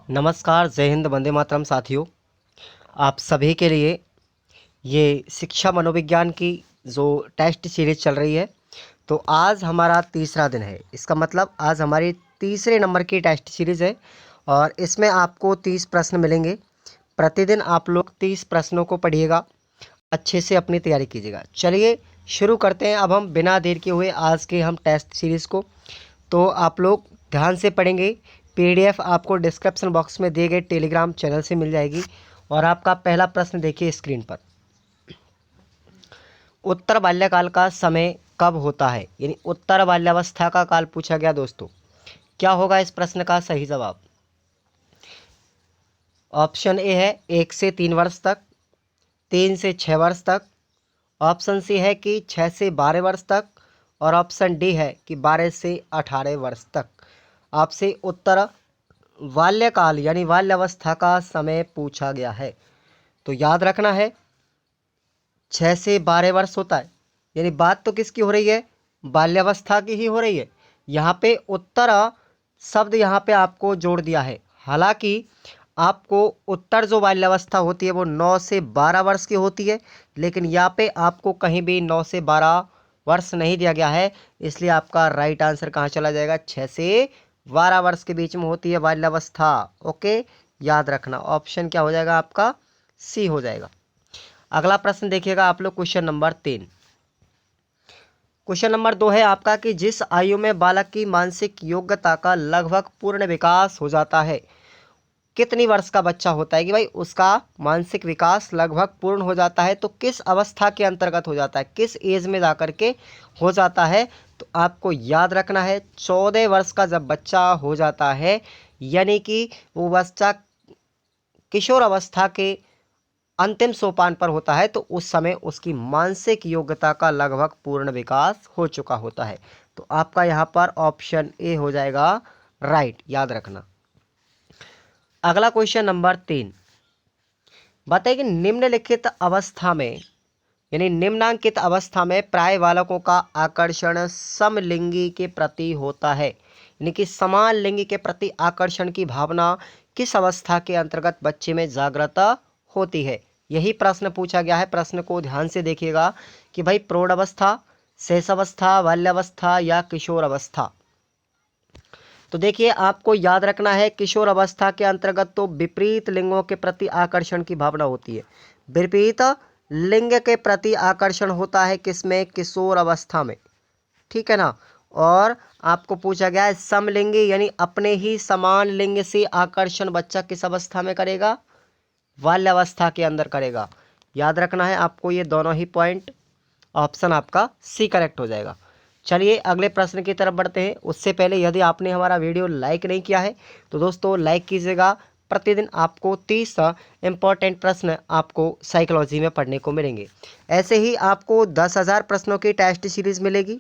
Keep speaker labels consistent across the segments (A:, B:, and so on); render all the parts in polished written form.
A: नमस्कार, जय हिंद, वंदे मातरम साथियों। आप सभी के लिए ये शिक्षा मनोविज्ञान की जो टेस्ट सीरीज चल रही है, तो आज हमारा तीसरा दिन है। इसका मतलब आज हमारी तीसरे नंबर की टेस्ट सीरीज़ है और इसमें आपको 30 प्रश्न मिलेंगे। प्रतिदिन आप लोग 30 प्रश्नों को पढ़िएगा, अच्छे से अपनी तैयारी कीजिएगा। चलिए शुरू करते हैं अब हम बिना देर के हुए आज के हम टेस्ट सीरीज़ को। तो आप लोग ध्यान से पढ़ेंगे। पीडीएफ आपको डिस्क्रिप्शन बॉक्स में दिए गए टेलीग्राम चैनल से मिल जाएगी। और आपका पहला प्रश्न देखिए स्क्रीन पर। उत्तर बाल्यकाल का समय कब होता है, यानी उत्तर बाल्यावस्था का काल पूछा गया दोस्तों। क्या होगा इस प्रश्न का सही जवाब? ऑप्शन ए है 1 से 3 वर्ष तक, 3 से 6 वर्ष तक, ऑप्शन सी है कि 6 से 12 वर्ष तक, और ऑप्शन डी है कि 12 से 18 वर्ष तक। आपसे उत्तर बाल्यकाल यानी बाल्यावस्था का समय पूछा गया है। तो याद रखना है 6 से 12 वर्ष होता है, यानी बात तो किसकी हो रही है? बाल्यावस्था की ही हो रही है। यहाँ पे उत्तर शब्द यहाँ पे आपको जोड़ दिया है। हालांकि आपको उत्तर जो बाल्यावस्था होती है वो 9 से 12 वर्ष की होती है, लेकिन यहाँ पे आपको कहीं भी 9 से 12 वर्ष नहीं दिया गया है। इसलिए आपका राइट आंसर कहाँ चला जाएगा? 6 से 12 वर्ष के बीच में होती है बाल्यावस्था। ओके, याद रखना। ऑप्शन क्या हो जाएगा आपका? सी हो जाएगा। अगला प्रश्न देखिएगा आप लोग, क्वेश्चन नंबर 3। क्वेश्चन नंबर 2 है आपका कि जिस आयु में बालक की मानसिक योग्यता का लगभग पूर्ण विकास हो जाता है, कितनी वर्ष का बच्चा होता है कि भाई उसका मानसिक विकास लगभग पूर्ण हो जाता है, तो किस अवस्था के अंतर्गत हो जाता है, किस एज में जाकर के हो जाता है? तो आपको याद रखना है 14 वर्ष का जब बच्चा हो जाता है, यानी कि वो बच्चा किशोर अवस्था के अंतिम सोपान पर होता है, तो उस समय उसकी मानसिक योग्यता का लगभग पूर्ण विकास हो चुका होता है। तो आपका यहाँ पर ऑप्शन ए हो जाएगा राइट, याद रखना। अगला क्वेश्चन नंबर 3 बताइए कि निम्नलिखित अवस्था में यानी निम्नांकित अवस्था में प्राय बालकों का आकर्षण समलिंगी के प्रति होता है, यानी कि समान लिंगी के प्रति आकर्षण की भावना किस अवस्था के अंतर्गत बच्चे में जागृत होती है? यही प्रश्न पूछा गया है। प्रश्न को ध्यान से देखिएगा कि भाई प्रौढ़ अवस्था, शैशवावस्था, बाल्यावस्था या किशोर अवस्था। तो देखिए आपको याद रखना है किशोर अवस्था के अंतर्गत तो विपरीत लिंगों के प्रति आकर्षण की भावना होती है। विपरीत लिंग के प्रति आकर्षण होता है किसमें? किशोर अवस्था में, ठीक है ना। और आपको पूछा गया है समलिंगी यानी अपने ही समान लिंग से आकर्षण बच्चा किस अवस्था में करेगा? बाल्यावस्था के अंदर करेगा। याद रखना है आपको ये दोनों ही पॉइंट। ऑप्शन आपका सी करेक्ट हो जाएगा। चलिए अगले प्रश्न की तरफ बढ़ते हैं। उससे पहले यदि आपने हमारा वीडियो लाइक नहीं किया है तो दोस्तों लाइक कीजिएगा। प्रतिदिन आपको 30 इंपॉर्टेंट प्रश्न आपको साइकोलॉजी में पढ़ने को मिलेंगे। ऐसे ही आपको 10,000 प्रश्नों की टेस्ट सीरीज मिलेगी,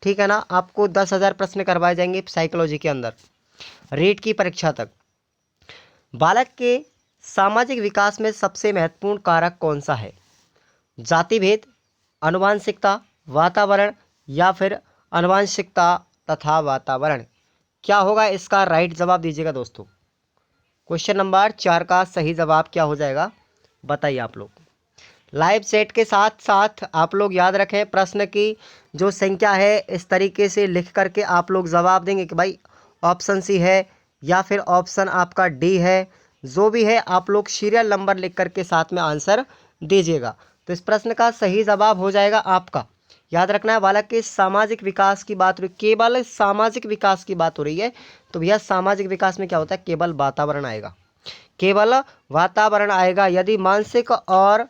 A: ठीक है ना। आपको 10,000 प्रश्न करवाए जाएंगे साइकोलॉजी के अंदर रीट की परीक्षा तक। बालक के सामाजिक विकास में सबसे महत्वपूर्ण कारक कौन सा है? जाति भेद, आनुवांशिकता, वातावरण या फिर आनुवांशिकता तथा वातावरण। क्या होगा इसका राइट जवाब दीजिएगा दोस्तों। क्वेश्चन नंबर 4 का सही जवाब क्या हो जाएगा बताइए आप लोग। लाइव चैट के साथ साथ आप लोग याद रखें प्रश्न की जो संख्या है इस तरीके से लिख करके आप लोग जवाब देंगे कि भाई ऑप्शन सी है या फिर ऑप्शन आपका डी है। जो भी है आप लोग सीरियल नंबर लिख करके साथ में आंसर दीजिएगा। तो इस प्रश्न का सही जवाब हो जाएगा आपका, याद रखना है, बालक के सामाजिक विकास की बात हो रही, केवल सामाजिक विकास की बात हो रही है। तो भैया सामाजिक विकास में क्या होता है? केवल वातावरण आएगा, केवल वातावरण आएगा। यदि मानसिक और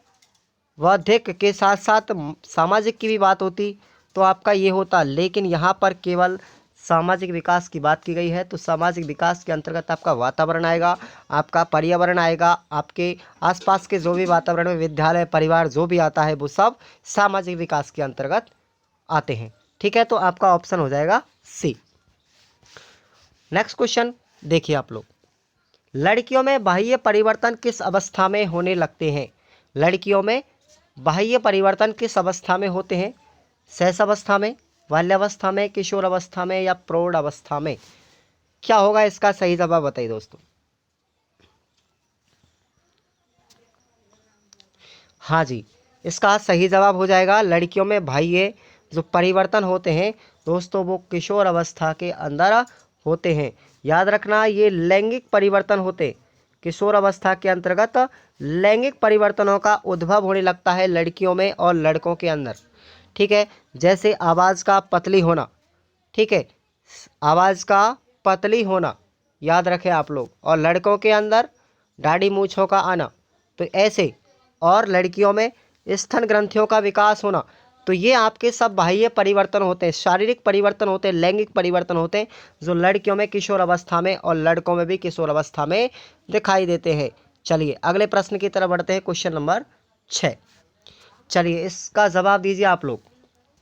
A: बौद्धिक के साथ साथ सामाजिक की भी बात होती तो आपका ये होता, लेकिन यहाँ पर केवल सामाजिक विकास की बात की गई है। तो सामाजिक विकास के अंतर्गत आपका वातावरण आएगा, आपका पर्यावरण आएगा, आपके आसपास के जो भी वातावरण में विद्यालय, परिवार जो भी आता है वो सब सामाजिक विकास के अंतर्गत आते हैं, ठीक है। तो आपका ऑप्शन हो जाएगा सी। नेक्स्ट क्वेश्चन देखिए आप लोग। लड़कियों में बाह्य परिवर्तन किस अवस्था में होने लगते हैं? लड़कियों में बाह्य परिवर्तन किस अवस्था में होते हैं? शैशवावस्था में, बाल्यावस्था में, किशोर अवस्था में या प्रौढ़ अवस्था में? क्या होगा इसका सही जवाब बताइए दोस्तों। हाँ जी, इसका सही जवाब हो जाएगा लड़कियों में भाई ये जो परिवर्तन होते हैं दोस्तों वो किशोर अवस्था के अंदर होते हैं। याद रखना ये लैंगिक परिवर्तन होते, किशोर अवस्था के अंतर्गत लैंगिक परिवर्तनों का उद्भव होने लगता है लड़कियों में और लड़कों के अंदर। ठीक है, जैसे आवाज़ का पतली होना, ठीक है, आवाज़ का पतली होना याद रखें आप लोग, और लड़कों के अंदर दाढ़ी मूंछों का आना, तो ऐसे, और लड़कियों में स्तन ग्रंथियों का विकास होना। तो ये आपके सब बाह्य परिवर्तन होते हैं, शारीरिक परिवर्तन होते हैं, लैंगिक परिवर्तन होते हैं जो लड़कियों में किशोर अवस्था में और लड़कों में भी किशोर अवस्था में दिखाई देते हैं। चलिए अगले प्रश्न की तरफ बढ़ते हैं, क्वेश्चन नंबर 6। चलिए इसका जवाब दीजिए आप लोग,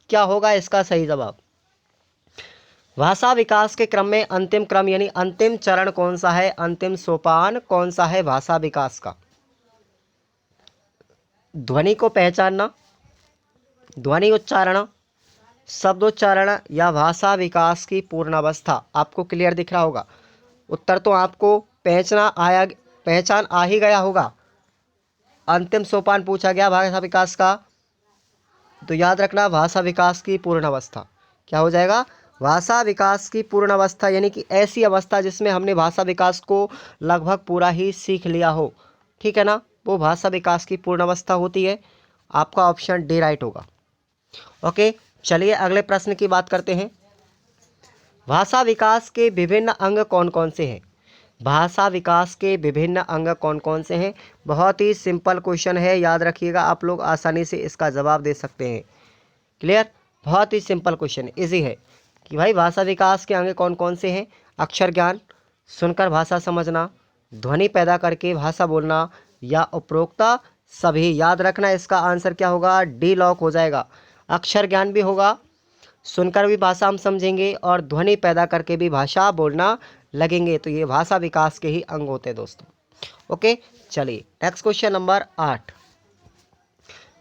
A: क्या होगा इसका सही जवाब। भाषा विकास के क्रम में अंतिम क्रम यानी अंतिम चरण कौन सा है, अंतिम सोपान कौन सा है भाषा विकास का। ध्वनि को पहचानना, ध्वनि उच्चारण, शब्दोच्चारण या भाषा विकास की पूर्णावस्था। आपको क्लियर दिख रहा होगा, उत्तर तो आपको पहचान आ ही गया होगा। अंतिम सोपान पूछा गया भाषा विकास का, तो याद रखना भाषा विकास की पूर्णावस्था क्या हो जाएगा, भाषा विकास की पूर्णावस्था यानी कि ऐसी अवस्था जिसमें हमने भाषा विकास को लगभग पूरा ही सीख लिया हो, ठीक है ना, वो भाषा विकास की पूर्णावस्था होती है। आपका ऑप्शन डी राइट होगा। ओके, चलिए अगले प्रश्न की बात करते हैं। भाषा विकास के विभिन्न अंग कौन कौन से हैं, भाषा विकास के विभिन्न अंग कौन कौन से हैं। बहुत ही सिंपल क्वेश्चन है, याद रखिएगा, आप लोग आसानी से इसका जवाब दे सकते हैं। क्लियर, बहुत ही सिंपल क्वेश्चन, इजी है कि भाई भाषा विकास के अंग कौन कौन से हैं। अक्षर ज्ञान, सुनकर भाषा समझना, ध्वनि पैदा करके भाषा बोलना, या उपरोक्ता सभी। याद रखना इसका आंसर क्या होगा, डी लॉक हो जाएगा। अक्षर ज्ञान भी होगा, सुनकर भी भाषा हम समझेंगे और ध्वनि पैदा करके भी भाषा बोलना लगेंगे, तो ये भाषा विकास के ही अंग होते हैं दोस्तों। ओके, चलिए नेक्स्ट क्वेश्चन नंबर 8।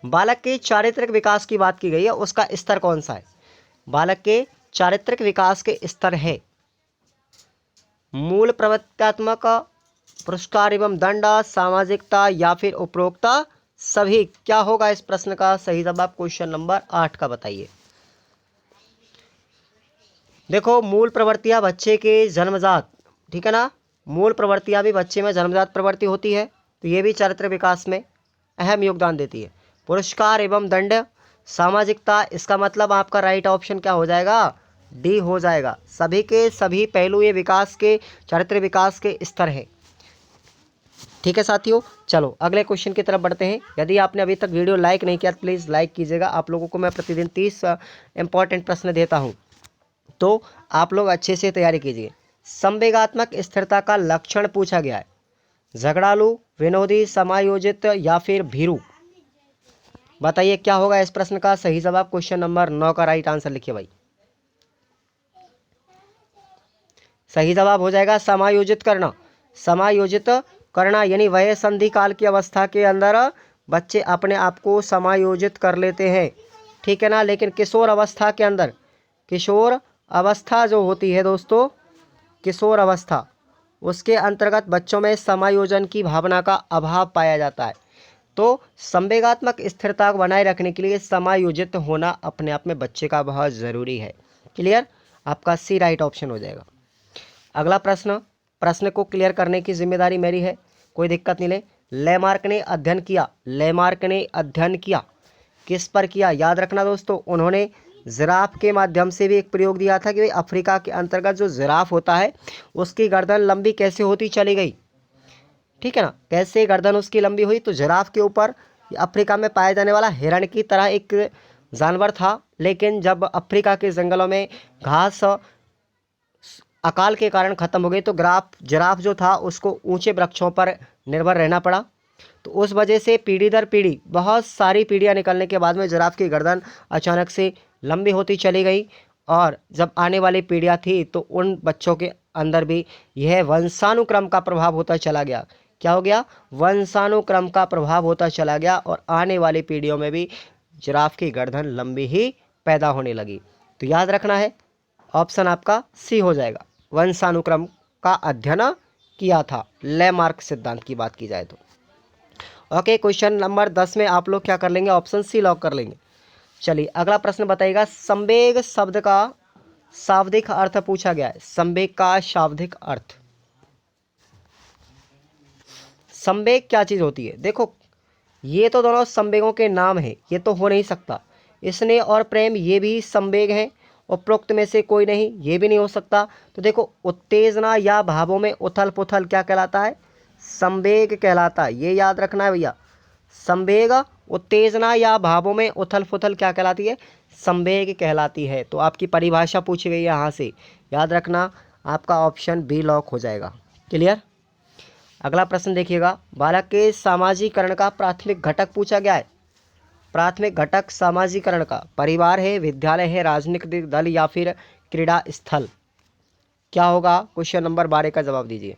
A: बालक के चारित्रिक विकास की बात की गई है, उसका स्तर कौन सा है। बालक के चारित्रिक विकास के स्तर है मूल प्रवृत्त्यात्मक, पुरस्कार एवं दंड, सामाजिकता या फिर उपरोक्ता सभी। क्या होगा इस प्रश्न का सही जवाब, क्वेश्चन नंबर 8 का बताइए। देखो मूल प्रवृत्तियां बच्चे के जन्मजात, ठीक है ना, मूल प्रवृत्तियां भी बच्चे में जन्मजात प्रवृत्ति होती है, तो ये भी चारित्रिक विकास में अहम योगदान देती है। पुरस्कार एवं दंड, सामाजिकता, इसका मतलब आपका राइट ऑप्शन क्या हो जाएगा, डी हो जाएगा। सभी के सभी पहलू ये विकास के, चारित्रिक विकास के स्तर हैं। ठीक है साथियों, चलो अगले क्वेश्चन की तरफ बढ़ते हैं। यदि आपने अभी तक वीडियो लाइक नहीं किया तो प्लीज़ लाइक कीजिएगा। आप लोगों को मैं प्रतिदिन 30 इंपॉर्टेंट प्रश्न देता हूँ, तो आप लोग अच्छे से तैयारी कीजिए। संवेगात्मक स्थिरता का लक्षण पूछा गया है, झगड़ालू, विनोदी, समायोजित या फिर भीरू। बताइए क्या होगा इस प्रश्न का सही जवाब, क्वेश्चन नंबर 9 का राइट आंसर लिखिए भाई। सही जवाब हो जाएगा समायोजित करना। समायोजित करना यानी वह संधि काल की अवस्था के अंदर बच्चे अपने आप को समायोजित कर लेते हैं, ठीक है ना। लेकिन किशोर अवस्था के अंदर, किशोर अवस्था जो होती है दोस्तों, किशोर अवस्था, उसके अंतर्गत बच्चों में समायोजन की भावना का अभाव पाया जाता है। तो संवेगात्मक स्थिरता को बनाए रखने के लिए समायोजित होना अपने आप में बच्चे का बहुत ज़रूरी है। क्लियर, आपका सी राइट ऑप्शन हो जाएगा। अगला प्रश्न को क्लियर करने की जिम्मेदारी मेरी है, कोई दिक्कत नहीं ले। लेमार्क ने अध्ययन किया, लेमार्क ने अध्ययन किया किस पर किया, याद रखना दोस्तों, उन्होंने जिराफ के माध्यम से भी एक प्रयोग दिया था कि भाई अफ्रीका के अंतर्गत जो जिराफ होता है उसकी गर्दन लंबी कैसे होती चली गई, ठीक है ना, कैसे गर्दन उसकी लंबी हुई। तो जिराफ के ऊपर अफ्रीका में पाया जाने वाला हिरण की तरह एक जानवर था, लेकिन जब अफ्रीका के जंगलों में घास अकाल के कारण ख़त्म हो गई तो जिराफ जो था उसको ऊंचे वृक्षों पर निर्भर रहना पड़ा। तो उस वजह से पीढ़ी दर पीढ़ी, बहुत सारी पीढ़ियां निकलने के बाद में जिराफ की गर्दन अचानक से लंबी होती चली गई, और जब आने वाली पीढ़ियां थी तो उन बच्चों के अंदर भी यह वंशानुक्रम का प्रभाव होता चला गया। क्या हो गया, वंशानुक्रम का प्रभाव होता चला गया, और आने वाली पीढ़ियों में भी जिराफ की गर्दन लंबी ही पैदा होने लगी। तो याद रखना है, ऑप्शन आपका सी हो जाएगा, वंशानुक्रम का अध्ययन किया था, लेमार्क सिद्धांत की बात की जाए तो। ओके, क्वेश्चन नंबर 10 में आप लोग क्या कर लेंगे, ऑप्शन सी लॉक कर लेंगे। चलिए अगला प्रश्न बताइएगा, संवेग शब्द का शाब्दिक अर्थ पूछा गया है। संवेग का शाब्दिक अर्थ, संवेग क्या चीज होती है? देखो ये तो दोनों संवेगों के नाम है, ये तो हो नहीं सकता। स्नेह और प्रेम ये भी संवेग हैं, उपरोक्त में से कोई नहीं, ये भी नहीं हो सकता। तो देखो उत्तेजना या भावों में उथल पुथल क्या कहलाता है, संवेग कहलाता है। ये याद रखना है भैया, संवेग उत्तेजना या भावों में उथल पुथल क्या कहलाती है, संवेग कहलाती है। तो आपकी परिभाषा पूछी गई है यहाँ से, याद रखना, आपका ऑप्शन बी लॉक हो जाएगा। क्लियर। अगला प्रश्न देखिएगा, बालक के सामाजिकरण का प्राथमिक घटक पूछा गया है। प्राथमिक घटक सामाजिकरण का परिवार है, विद्यालय है, राजनीतिक दल या फिर क्रीड़ा स्थल, क्या होगा? क्वेश्चन नंबर 12 का जवाब दीजिए।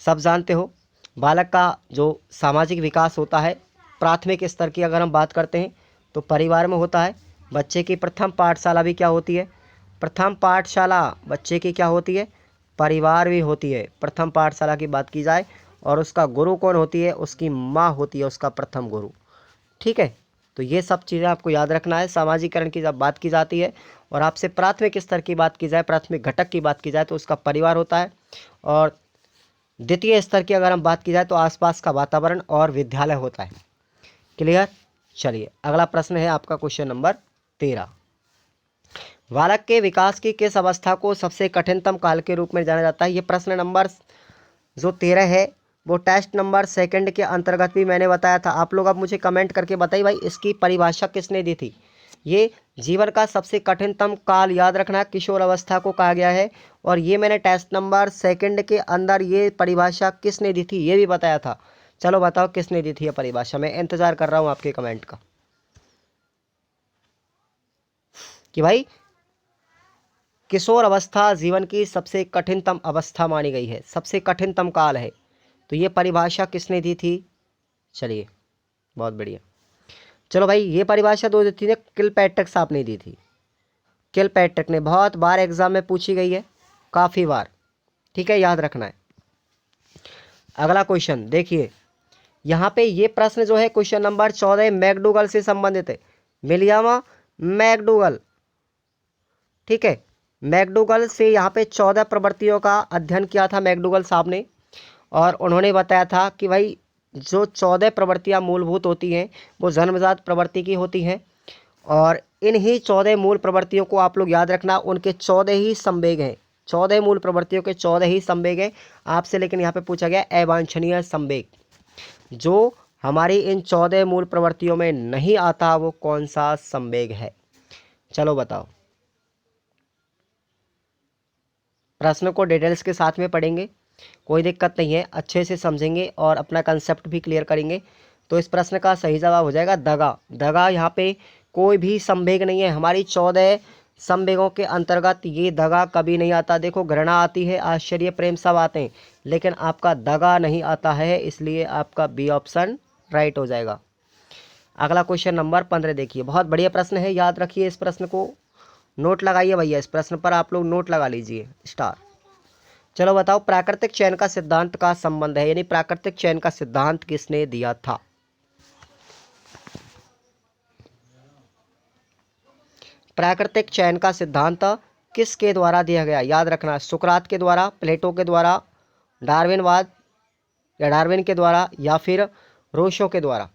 A: सब जानते हो बालक का जो सामाजिक विकास होता है प्राथमिक स्तर की अगर हम बात करते हैं तो परिवार में होता है। बच्चे की प्रथम पाठशाला भी क्या होती है, प्रथम पाठशाला बच्चे की क्या होती है, परिवार भी होती है। प्रथम पाठशाला की बात की जाए, और उसका गुरु कौन होती है, उसकी माँ होती है उसका प्रथम गुरु। ठीक है, तो ये सब चीज़ें आपको याद रखना है। सामाजिकरण की जब बात की जाती है और आपसे प्राथमिक स्तर की बात की जाए, प्राथमिक घटक की बात की जाए, तो उसका परिवार होता है। और द्वितीय स्तर की अगर हम बात की जाए तो आसपास का वातावरण और विद्यालय होता है। क्लियर। चलिए अगला प्रश्न है आपका क्वेश्चन नंबर 13, बालक के विकास की किस अवस्था को सबसे कठिनतम काल के रूप में जाना जाता है? ये प्रश्न नंबर जो 13 है वो टेस्ट नंबर सेकंड के अंतर्गत भी मैंने बताया था। आप लोग अब मुझे कमेंट करके बताइए भाई इसकी परिभाषा किसने दी थी। ये जीवन का सबसे कठिनतम काल, याद रखना, किशोर अवस्था को कहा गया है। और ये मैंने टेस्ट नंबर सेकंड के अंदर ये परिभाषा किसने दी थी ये भी बताया था। चलो बताओ किसने दी थी ये परिभाषा, मैं इंतजार कर रहा हूँ आपके कमेंट का कि भाई किशोर अवस्था जीवन की सबसे कठिनतम अवस्था मानी गई है, सबसे कठिनतम काल है। तो ये परिभाषा किसने दी थी? चलिए बहुत बढ़िया। चलो भाई ये परिभाषा दो दी थी किलपैट्रिक साहब ने दी थी। किलपैट्रिक ने बहुत बार एग्जाम में पूछी गई है, काफ़ी बार। ठीक है, याद रखना है। अगला क्वेश्चन देखिए, यहाँ पे ये प्रश्न जो है क्वेश्चन नंबर 14 मैकडूगल से संबंधित है। विलियम मैकडूगल, ठीक है, मैकडूगल से यहाँ पे 14 प्रवृत्तियों का अध्ययन किया था मैकडूगल साहब ने। और उन्होंने बताया था कि भाई जो 14 प्रवृत्तियाँ मूलभूत होती हैं वो जन्मजात प्रवृत्ति की होती हैं। और इन्हीं 14 मूल प्रवृत्तियों को आप लोग याद रखना, उनके 14 ही संवेग हैं। 14 मूल प्रवृत्तियों के 14 ही संवेग हैं आपसे, लेकिन यहाँ पे पूछा गया अवांछनीय संवेग। जो हमारी इन 14 मूल प्रवृत्तियों में नहीं आता वो कौन सा संवेग है? चलो बताओ। प्रश्न को डिटेल्स के साथ में पढ़ेंगे, कोई दिक्कत नहीं है, अच्छे से समझेंगे और अपना कंसेप्ट भी क्लियर करेंगे। तो इस प्रश्न का सही जवाब हो जाएगा दगा। दगा यहाँ पे कोई भी संवेग नहीं है। हमारी 14 संवेगों के अंतर्गत ये दगा कभी नहीं आता। देखो घृणा आती है, आश्चर्य, प्रेम सब आते हैं, लेकिन आपका दगा नहीं आता है, इसलिए आपका बी ऑप्शन राइट हो जाएगा। अगला क्वेश्चन नंबर 15 देखिए, बहुत बढ़िया प्रश्न है, याद रखिए इस प्रश्न को, नोट लगाइए भैया, इस प्रश्न पर आप लोग नोट लगा लीजिए स्टार। चलो बताओ, प्राकृतिक चयन का सिद्धांत का संबंध है, यानी प्राकृतिक चयन का सिद्धांत किसने दिया था? प्राकृतिक चयन का सिद्धांत किसके द्वारा दिया गया? याद रखना, सुकरात के द्वारा, प्लेटो के द्वारा, डार्विनवाद या डार्विन के द्वारा, या फिर रूसो के द्वारा।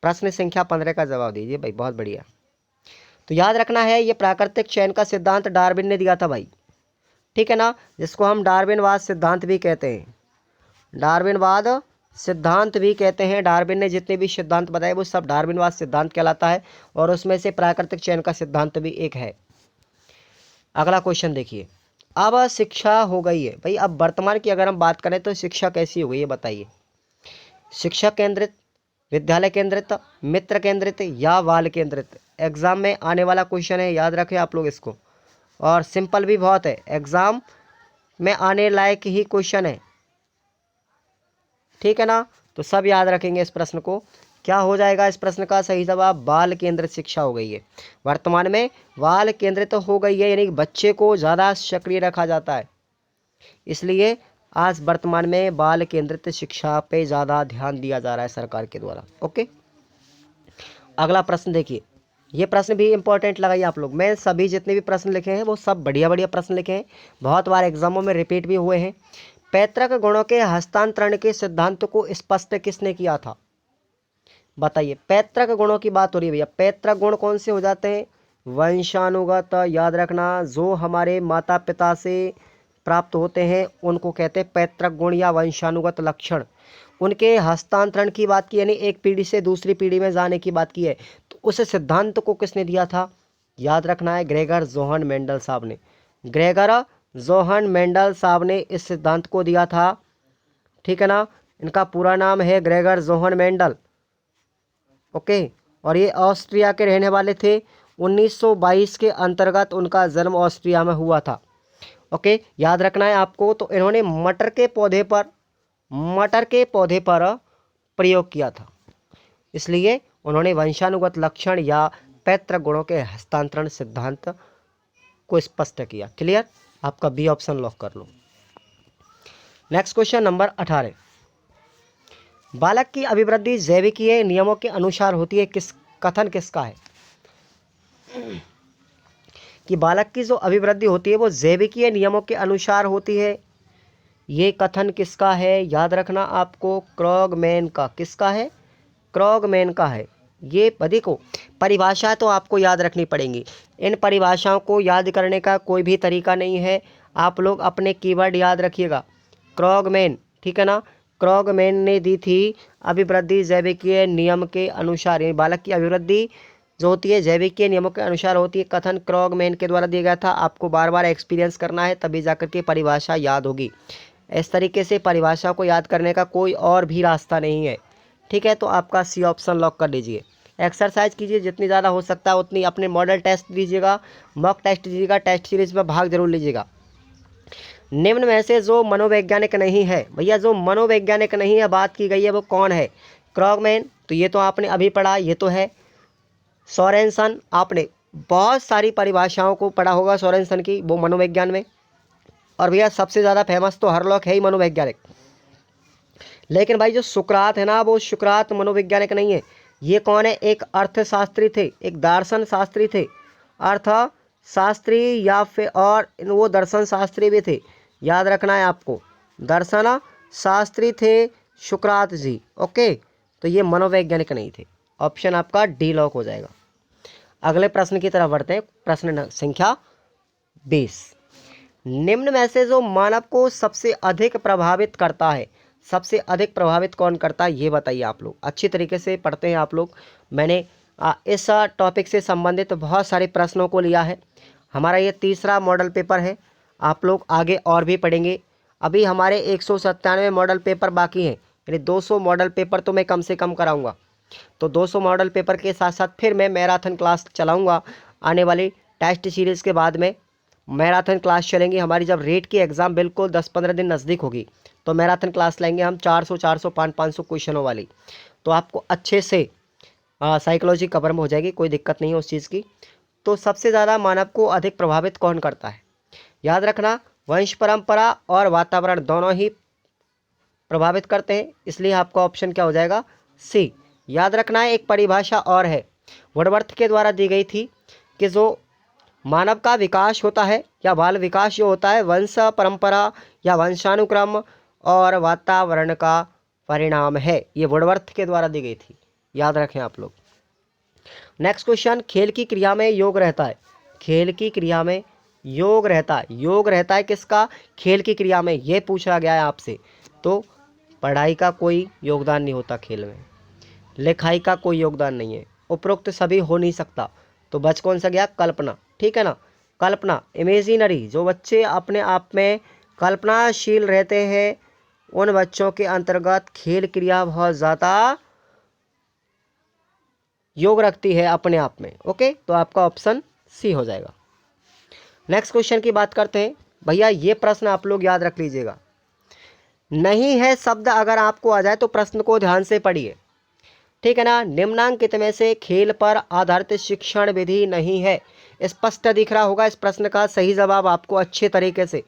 A: प्रश्न संख्या 15 का जवाब दीजिए भाई, बहुत बढ़िया। तो याद रखना है ये प्राकृतिक चयन का सिद्धांत डार्विन ने दिया था भाई, ठीक है ना, जिसको हम डार्विनवाद सिद्धांत भी कहते हैं। डार्विनवाद सिद्धांत भी कहते हैं। डार्विन ने जितने भी सिद्धांत बताए वो सब डार्विनवाद सिद्धांत कहलाता है, और उसमें से प्राकृतिक चयन का सिद्धांत भी एक है। अगला क्वेश्चन देखिए, अब शिक्षा हो गई है भाई, अब वर्तमान की अगर हम बात करें तो शिक्षा कैसी हो गई है बताइए? शिक्षा केंद्रित, विद्यालय केंद्रित, मित्र केंद्रित या बाल केंद्रित? एग्जाम में आने वाला क्वेश्चन है, याद रखें आप लोग इसको, और सिंपल भी बहुत है, एग्जाम में आने लायक ही क्वेश्चन है, ठीक है ना। तो सब याद रखेंगे इस प्रश्न को। क्या हो जाएगा इस प्रश्न का सही जवाब? बाल केंद्रित शिक्षा हो गई है, वर्तमान में बाल केंद्रित हो गई है, यानी बच्चे को ज़्यादा सक्रिय रखा जाता है, इसलिए आज वर्तमान में बाल केंद्रित शिक्षा पे ज़्यादा ध्यान दिया जा रहा है सरकार के द्वारा। ओके, अगला प्रश्न देखिए, ये प्रश्न भी इंपॉर्टेंट लगाइए आप लोग। मैं सभी जितने भी प्रश्न लिखे हैं वो सब बढ़िया बढ़िया प्रश्न लिखे हैं, बहुत बार एग्जामों में रिपीट भी हुए हैं। पैतृक गुणों के हस्तांतरण के सिद्धांत को स्पष्ट किसने किया था? बताइए, पैतृक गुणों की बात हो रही है भैया। पैतृक गुण कौन से हो जाते हैं? वंशानुगत, याद रखना, जो हमारे माता पिता से प्राप्त होते हैं उनको कहते हैं पैतृक गुण या वंशानुगत लक्षण। उनके हस्तांतरण की बात की, यानी एक पीढ़ी से दूसरी पीढ़ी में जाने की बात की है, तो उस सिद्धांत को किसने दिया था? याद रखना है, ग्रेगर जोहन मेंडल साहब ने। ग्रेगर जोहन मेंडल साहब ने इस सिद्धांत को दिया था, ठीक है ना। इनका पूरा नाम है ग्रेगर जोहन मेंडल। ओके, और ये ऑस्ट्रिया के रहने वाले थे। 1922 के अंतर्गत उनका जन्म ऑस्ट्रिया में हुआ था। ओके, याद रखना है आपको। तो इन्होंने मटर के पौधे पर प्रयोग किया था, इसलिए उन्होंने वंशानुगत लक्षण या पैतृक गुणों के हस्तांतरण सिद्धांत को स्पष्ट किया। क्लियर? आपका बी ऑप्शन लॉक कर लो। नेक्स्ट क्वेश्चन नंबर 18, बालक की अभिवृद्धि जैविकीय नियमों के अनुसार होती है, कथन किसका है? कि बालक की जो अभिवृद्धि होती है वो जैविकीय नियमों के अनुसार होती है, ये कथन किसका है? याद रखना आपको, क्रॉगमैन का। किसका है? क्रॉगमैन का है। ये देखो, परिभाषा तो आपको याद रखनी पड़ेंगी। इन परिभाषाओं को याद करने का कोई भी तरीका नहीं है, आप लोग अपने कीवर्ड याद रखिएगा। क्रॉगमैन, ठीक है ना। क्रॉगमैन ने दी थी अभिवृद्धि जैविकीय नियम के अनुसार, यानी बालक की अभिवृद्धि जो होती है जैविकीय नियमों के अनुसार होती है। कथन क्रॉगमैन के द्वारा दिया गया था। आपको बार बार एक्सपीरियंस करना है, तभी जाकर के परिभाषा याद होगी। इस तरीके से परिभाषा को याद करने का कोई और भी रास्ता नहीं है, ठीक है। तो आपका सी ऑप्शन लॉक कर लीजिए। एक्सरसाइज कीजिए जितनी ज़्यादा हो सकता है उतनी, अपने मॉडल टेस्ट दीजिएगा, मॉक टेस्ट दीजिएगा, टेस्ट सीरीज में भाग जरूर लीजिएगा। निम्न में से जो मनोवैज्ञानिक नहीं है, भैया जो मनोवैज्ञानिक नहीं है बात की गई है वो कौन है? क्रॉगमैन, तो ये तो आपने अभी पढ़ा, ये तो है। सोरेनसन, आपने बहुत सारी परिभाषाओं को पढ़ा होगा सोरेनसन की, वो मनोविज्ञान में। और भैया सबसे ज़्यादा फेमस तो हरलॉक है ही मनोवैज्ञानिक। लेकिन भाई जो सुकरात है ना, वो सुकरात मनोवैज्ञानिक नहीं है। ये कौन है? एक अर्थशास्त्री थे, एक दर्शन शास्त्री थे, अर्थशास्त्री या फिर, और वो दर्शन शास्त्री भी थे। याद रखना है आपको, दर्शन शास्त्री थे सुकरात जी। ओके, तो ये मनोवैज्ञानिक नहीं थे। ऑप्शन आपका डी लॉक हो जाएगा। अगले प्रश्न की तरफ बढ़ते हैं, प्रश्न संख्या 20। निम्न में से जो मानव को सबसे अधिक प्रभावित करता है, सबसे अधिक प्रभावित कौन करता है ये बताइए। आप लोग अच्छी तरीके से पढ़ते हैं आप लोग। मैंने इस टॉपिक से संबंधित बहुत सारे प्रश्नों को लिया है। हमारा ये तीसरा मॉडल पेपर है, आप लोग आगे और भी पढ़ेंगे। अभी हमारे 197 मॉडल पेपर बाकी हैं, यानी 200 मॉडल पेपर तो मैं कम से कम कराऊंगा। तो 200 मॉडल पेपर के साथ साथ फिर मैं मैराथन क्लास चलाऊंगा। आने वाली टेस्ट सीरीज़ के बाद में मैराथन क्लास चलेंगी हमारी। जब रेट की एग्ज़ाम बिल्कुल 10-15 दिन नज़दीक होगी तो मैराथन क्लास लेंगे हम 400, 500 क्वेश्चनों वाली। तो आपको अच्छे से साइकोलॉजी कवर में हो जाएगी, कोई दिक्कत नहीं है उस चीज़ की। तो सबसे ज़्यादा मानव को अधिक प्रभावित कौन करता है? याद रखना, वंश परंपरा और वातावरण दोनों ही प्रभावित करते हैं, इसलिए आपका ऑप्शन क्या हो जाएगा? सी। याद रखना है, एक परिभाषा और है, वुडवर्थ के द्वारा दी गई थी कि जो मानव का विकास होता है या बाल विकास जो होता है वंश परंपरा या वंशानुक्रम और वातावरण का परिणाम है। ये वुडवर्थ के द्वारा दी गई थी, याद रखें आप लोग। नेक्स्ट क्वेश्चन, खेल की क्रिया में योग रहता है। खेल की क्रिया में योग रहता है, योग रहता है किसका? खेल की क्रिया में, ये पूछा गया है आपसे। तो पढ़ाई का कोई योगदान नहीं होता खेल में, लिखाई का कोई योगदान नहीं है, उपरोक्त सभी हो नहीं सकता। तो बच कौन सा गया? कल्पना, ठीक है ना। कल्पना, इमेजिनरी, जो बच्चे अपने आप में कल्पनाशील रहते हैं उन बच्चों के अंतर्गत खेल क्रिया बहुत ज़्यादा योग रखती है अपने आप में। ओके, तो आपका ऑप्शन सी हो जाएगा। नेक्स्ट क्वेश्चन की बात करते हैं। भैया ये प्रश्न आप लोग याद रख लीजिएगा, नहीं है शब्द अगर आपको आ जाए तो प्रश्न को ध्यान से पढ़िए, ठीक है ना। निम्नांकित में से खेल पर आधारित शिक्षण विधि नहीं है। स्पष्ट दिख रहा होगा इस प्रश्न का सही जवाब आपको अच्छे तरीके से।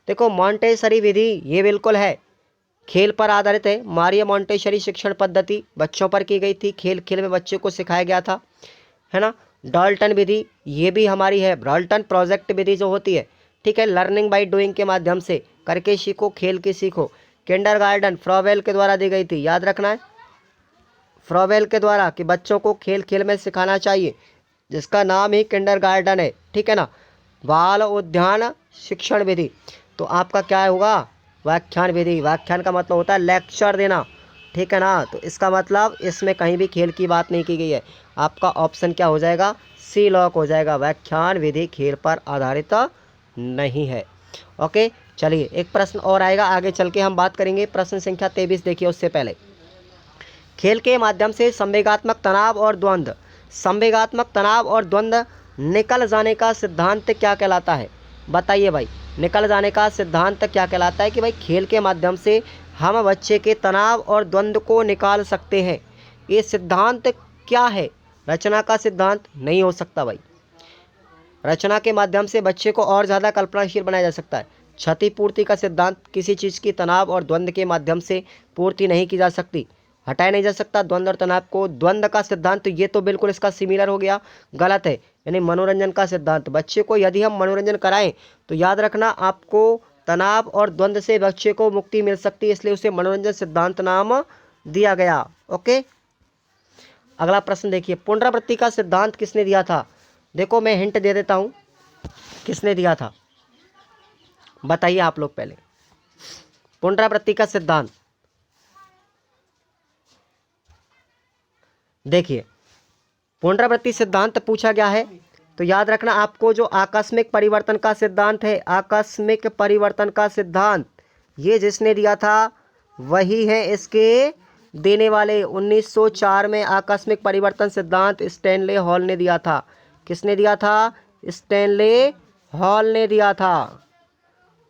A: देखो मॉन्टेसरी विधि ये बिल्कुल है, खेल पर आधारित है। मारिया मॉन्टेसरी शिक्षण पद्धति बच्चों पर की गई थी, खेल खेल में बच्चे को सिखाया गया था, है ना। डाल्टन विधि ये भी हमारी है, डाल्टन प्रोजेक्ट विधि जो होती है, ठीक है, लर्निंग बाय डूइंग के माध्यम से करके सीखो, खेल के सीखो। किंडरगार्टन फ्रॉवेल के द्वारा दी गई थी, याद रखना है, फ्रॉवेल के द्वारा कि बच्चों को खेल खेल में सिखाना चाहिए, जिसका नाम ही किंडरगार्टन है, ठीक है ना। बाल उद्यान शिक्षण विधि, तो आपका क्या होगा, व्याख्यान विधि। व्याख्यान का मतलब होता है लेक्चर देना, ठीक है ना। तो इसका मतलब इसमें कहीं भी खेल की बात नहीं की गई है। आपका ऑप्शन क्या हो जाएगा, सी लॉक हो जाएगा। व्याख्यान विधि खेल पर आधारित नहीं है। ओके, चलिए एक प्रश्न और आएगा, आगे चल के हम बात करेंगे। प्रश्न संख्या 23 देखिए। उससे पहले, खेल के माध्यम से संवेगात्मक तनाव और द्वंद्व, संवेगात्मक तनाव और द्वंद्व निकल जाने का सिद्धांत क्या कहलाता है? बताइए भाई, निकल जाने का सिद्धांत क्या कहलाता है? कि भाई खेल के माध्यम से हम बच्चे के तनाव और द्वंद्व को निकाल सकते हैं। ये सिद्धांत क्या है? रचना का सिद्धांत नहीं हो सकता भाई। रचना के माध्यम से बच्चे को और ज़्यादा कल्पनाशील बनाया जा सकता है। क्षतिपूर्ति का सिद्धांत, किसी चीज़ की तनाव और द्वंद्व के माध्यम से पूर्ति नहीं की जा सकती, हटाया नहीं जा सकता द्वंद्व और तनाव को। द्वंद्व का सिद्धांत, तो ये तो बिल्कुल इसका सिमिलर हो गया, गलत है। यानी मनोरंजन का सिद्धांत, बच्चे को यदि हम मनोरंजन कराएं तो याद रखना आपको तनाव और द्वंद्व से बच्चे को मुक्ति मिल सकती है, इसलिए उसे मनोरंजन सिद्धांत नाम दिया गया। ओके, अगला प्रश्न देखिए, पुनरावृत्ति का सिद्धांत किसने दिया था? देखो मैं हिंट दे देता हूं, किसने दिया था बताइए आप लोग पहले। पुनरावृत्ति का सिद्धांत देखिए, पुनरावृत्ति सिद्धांत पूछा गया है तो याद रखना आपको जो आकस्मिक परिवर्तन का सिद्धांत है, आकस्मिक परिवर्तन का सिद्धांत ये जिसने दिया था वही है इसके देने वाले। 1904 में आकस्मिक परिवर्तन सिद्धांत स्टैनले हॉल ने दिया था। किसने दिया था? स्टैनले हॉल ने दिया था।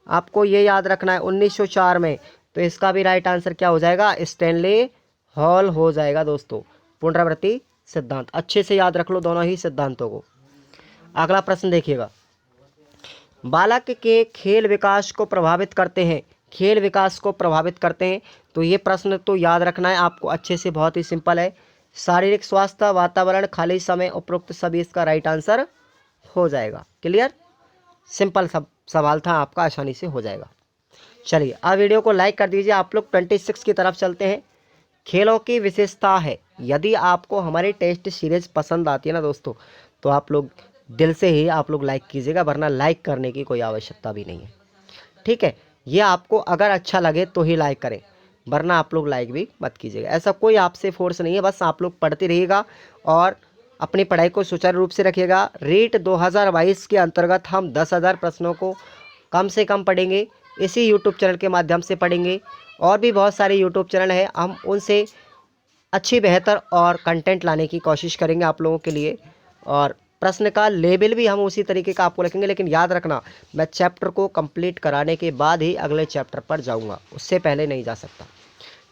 A: आपको ये याद रखना है 1904 में। तो इसका भी राइट आंसर क्या हो जाएगा? स्टैनले हॉल हो जाएगा दोस्तों। पुनरावृत्ति सिद्धांत अच्छे से याद रख लो दोनों ही सिद्धांतों को। अगला प्रश्न देखिएगा, बालक के खेल विकास को प्रभावित करते हैं, खेल विकास को प्रभावित करते हैं। तो ये प्रश्न तो याद रखना है आपको अच्छे से, बहुत ही सिंपल है। शारीरिक स्वास्थ्य, वातावरण, खाली समय, उपरोक्त सभी इसका राइट आंसर हो जाएगा। क्लियर, सिंपल सब सवाल था आपका, आसानी से हो जाएगा। चलिए अब वीडियो को लाइक कर दीजिए। आप लोग 26 की तरफ चलते हैं। खेलों की विशेषता है, यदि आपको हमारी टेस्ट सीरीज पसंद आती है ना दोस्तों, तो आप लोग दिल से ही आप लोग लाइक कीजिएगा, वरना लाइक करने की कोई आवश्यकता भी नहीं है, ठीक है। ये आपको अगर अच्छा लगे तो ही लाइक करें, वरना आप लोग लाइक भी मत कीजिएगा। ऐसा कोई आपसे फोर्स नहीं है, बस आप लोग पढ़ते रहिएगा और अपनी पढ़ाई को सुचारू रूप से रखिएगा। रीट 2022 के अंतर्गत हम 10,000 प्रश्नों को कम से कम पढ़ेंगे, इसी यूट्यूब चैनल के माध्यम से पढ़ेंगे। और भी बहुत सारे यूट्यूब चैनल हैं, हम उनसे अच्छी बेहतर और कंटेंट लाने की कोशिश करेंगे आप लोगों के लिए। और प्रश्न का लेवल भी हम उसी तरीके का आपको रखेंगे, लेकिन याद रखना मैं चैप्टर को कंप्लीट कराने के बाद ही अगले चैप्टर पर जाऊंगा, उससे पहले नहीं जा सकता,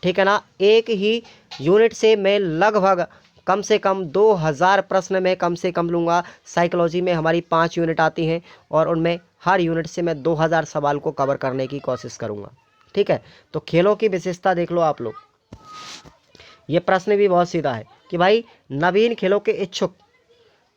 A: ठीक है ना। एक ही यूनिट से मैं लगभग कम से कम 2000 प्रश्न में कम से कम लूँगा। साइकोलॉजी में हमारी 5 यूनिट आती हैं और उनमें हर यूनिट से मैं 2000 सवाल को कवर करने की कोशिश करूँगा, ठीक है। तो खेलों की विशेषता देख लो आप लोग। ये प्रश्न भी बहुत सीधा है कि भाई नवीन खेलों के इच्छुक,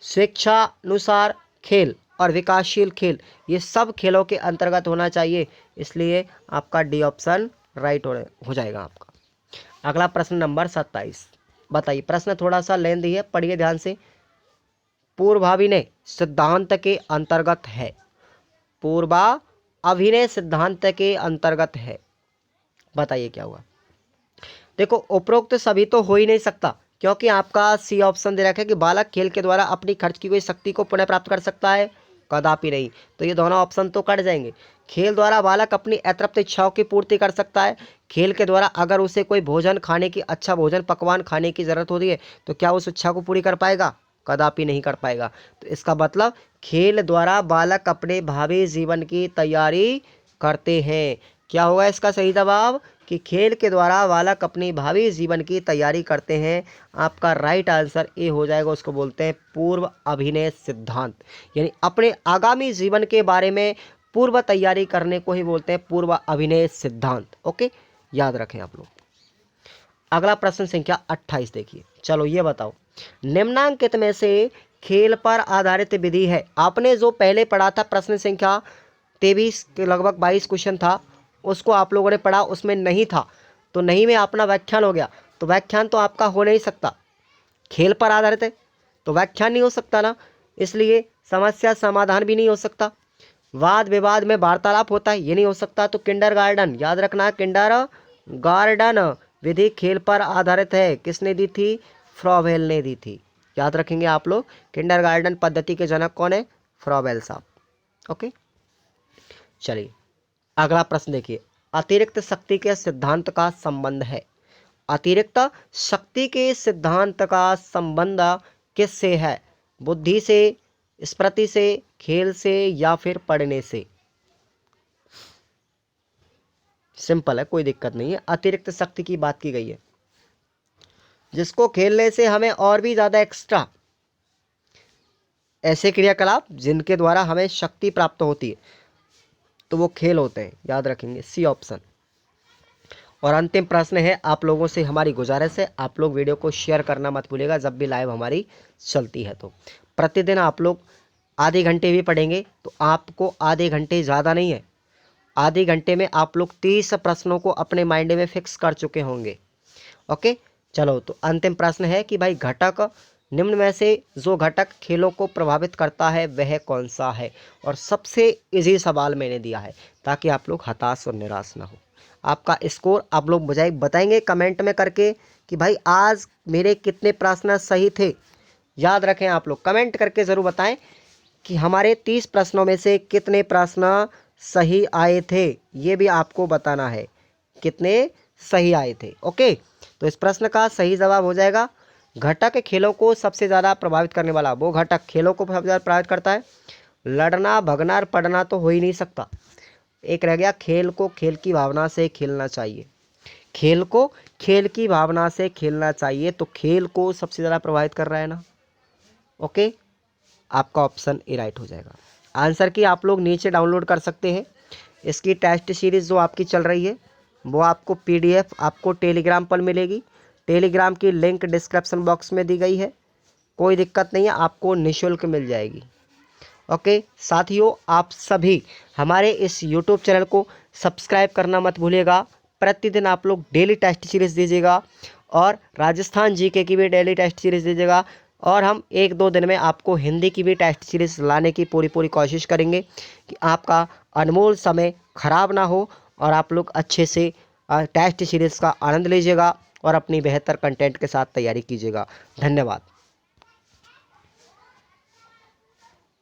A: स्वेच्छानुसार खेल और विकासशील खेल, ये सब खेलों के अंतर्गत होना चाहिए, इसलिए आपका डी ऑप्शन राइट हो जाएगा आपका। अगला प्रश्न नंबर 27 बताइए। प्रश्न थोड़ा सा लेंथी है, पढ़िए ध्यान से। पूर्वाभिनय सिद्धांत के अंतर्गत है, पूर्वाभिनय सिद्धांत के अंतर्गत है, बताइए क्या हुआ। देखो उपरोक्त सभी तो हो ही नहीं सकता, क्योंकि आपका सी ऑप्शन दे रखा है कि बालक खेल के द्वारा अपनी खर्च की हुई शक्ति को पुनः प्राप्त कर सकता है, कदापि नहीं। तो ये दोनों ऑप्शन तो कट जाएंगे। खेल द्वारा बालक अपनी अतृप्त इच्छाओं की पूर्ति कर सकता है, खेल के द्वारा अगर उसे कोई भोजन खाने की, अच्छा भोजन पकवान खाने की ज़रूरत होती है तो क्या उस इच्छा को पूरी कर पाएगा? कदापि नहीं कर पाएगा। तो इसका मतलब खेल द्वारा बालक अपने भावी जीवन की तैयारी करते हैं। क्या होगा इसका सही जवाब? कि खेल के द्वारा बालक अपनी भावी जीवन की तैयारी करते हैं। आपका राइट आंसर ए हो जाएगा। उसको बोलते हैं पूर्व अभिनय सिद्धांत, यानी अपने आगामी जीवन के बारे में पूर्व तैयारी करने को ही बोलते हैं पूर्व अभिनय सिद्धांत। ओके, याद रखें आप लोग। अगला प्रश्न संख्या 28 देखिए। चलो ये बताओ, निम्नांकित में से खेल पर आधारित विधि है। आपने जो पहले पढ़ा था प्रश्न संख्या 23 के लगभग 22 क्वेश्चन था, उसको आप लोगों ने पढ़ा, उसमें नहीं था तो नहीं में अपना व्याख्यान हो गया। तो व्याख्यान तो आपका हो नहीं सकता, खेल पर आधारित है तो व्याख्यान नहीं हो सकता ना, इसलिए समस्या समाधान भी नहीं हो सकता। वाद विवाद में वार्तालाप होता है, ये नहीं हो सकता। तो किंडरगार्टन, याद रखना, किंडरगार्टन विधि खेल पर आधारित है। किसने दी थी? फ्रॉबेल ने दी थी। याद रखेंगे आप लोग, किंडरगार्टन पद्धति के जनक कौन है? फ्रॉबेल साहब। ओके, चलिए अगला प्रश्न देखिए। अतिरिक्त शक्ति के सिद्धांत का संबंध है। अतिरिक्त शक्ति के सिद्धांत का संबंध किससे है? बुद्धि से, स्मृति से, खेल से या फिर पढ़ने से? सिंपल है, कोई दिक्कत नहीं है। अतिरिक्त शक्ति की बात की गई है, जिसको खेलने से हमें और भी ज़्यादा एक्स्ट्रा ऐसे क्रियाकलाप जिनके द्वारा हमें शक्ति प्राप्त होती है, तो वो खेल होते हैं। याद रखेंगे, सी ऑप्शन। और अंतिम प्रश्न है, आप लोगों से हमारी गुजारिश है, आप लोग वीडियो को शेयर करना मत भूलिएगा जब भी लाइव हमारी चलती है। तो प्रतिदिन आप लोग आधे घंटे भी पढ़ेंगे तो आपको आधे घंटे ज़्यादा नहीं है, आधे घंटे में आप लोग 30 प्रश्नों को अपने माइंड में फिक्स कर चुके होंगे। ओके, चलो तो अंतिम प्रश्न है कि भाई घटक, निम्न में से जो घटक खेलों को प्रभावित करता है वह कौन सा है? और सबसे इजी सवाल मैंने दिया है ताकि आप लोग हताश और निराश ना हो। आपका स्कोर आप लोग बताएंगे कमेंट में करके कि भाई आज मेरे कितने प्रश्न सही थे। याद रखें, आप लोग कमेंट करके ज़रूर बताएं कि हमारे 30 प्रश्नों में से कितने प्रश्न सही आए थे, ये भी आपको बताना है कितने सही आए थे। ओके, तो इस प्रश्न का सही जवाब हो जाएगा घटक खेलों को सबसे ज़्यादा प्रभावित करने वाला। वो घटक खेलों को सबसे ज़्यादा प्रभावित करता है। लड़ना, भगना और पढ़ना तो हो ही नहीं सकता। एक रह गया, खेल को खेल की भावना से खेलना चाहिए। खेल को खेल की भावना से खेलना चाहिए, तो खेल को सबसे ज़्यादा प्रभावित कर रहा है ना। ओके, आपका ऑप्शन ए राइट हो जाएगा। आंसर की आप लोग नीचे डाउनलोड कर सकते हैं। इसकी टेस्ट सीरीज़ जो आपकी चल रही है वो आपको PDF आपको टेलीग्राम पर मिलेगी। टेलीग्राम की लिंक डिस्क्रिप्शन बॉक्स में दी गई है, कोई दिक्कत नहीं है, आपको निःशुल्क मिल जाएगी। ओके, साथियों आप सभी हमारे इस YouTube चैनल को सब्सक्राइब करना मत भूलिएगा। प्रतिदिन आप लोग डेली टेस्ट सीरीज़ दीजिएगा और राजस्थान GK की भी डेली टेस्ट सीरीज़ दीजिएगा। और हम 1-2 दिन में आपको हिंदी की भी टेस्ट सीरीज़ लाने की पूरी कोशिश करेंगे कि आपका अनमोल समय खराब ना हो और आप लोग अच्छे से टेस्ट सीरीज़ का आनंद लीजिएगा और अपनी बेहतर कंटेंट के साथ तैयारी कीजिएगा। धन्यवाद।